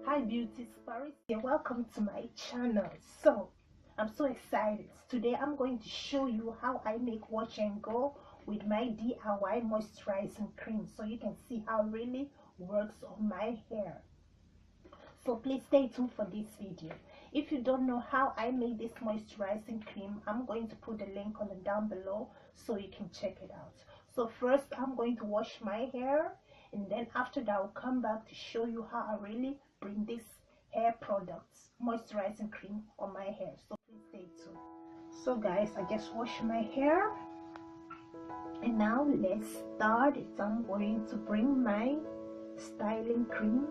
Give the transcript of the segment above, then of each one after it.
Hi beauties, Paris here. Welcome to my channel. So I'm so excited. Today I'm going to show you how I make wash and go with my DIY moisturizing cream, so you can see how it really works on my hair. So please stay tuned for this video. If you don't know how I make this moisturizing cream, I'm going to put the link on the down below so you can check it out. So first I'm going to wash my hair, and then after that I'll come back to show you how I really bring this hair products moisturizing cream on my hair. So please stay tuned. So guys, I just washed my hair, and now let's start it. I'm going to bring my styling cream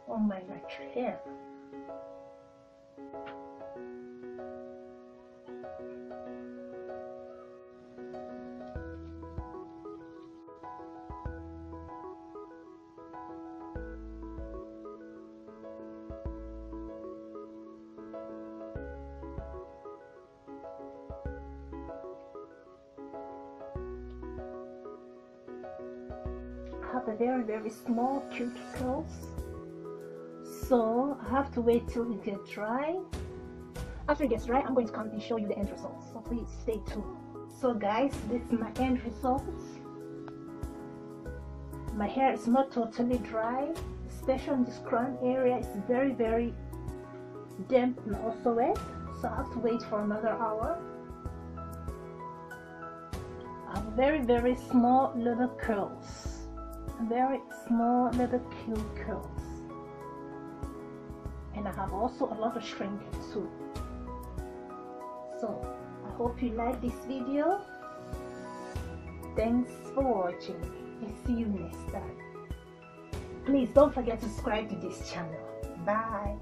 on my natural hair. I have a very small cuticles, so I have to wait till it gets dry. After it gets dry, I'm going to come and show you the end results, so please stay tuned. So guys, this is my end results. My hair is not totally dry, especially in this crown area. It's very damp and also wet, so I have to wait for another hour. I have very small little curls, very small little cute curls, and I have also a lot of shrinking too. So I hope you like this video. Thanks for watching, and see you next time. Please don't forget to subscribe to this channel. Bye.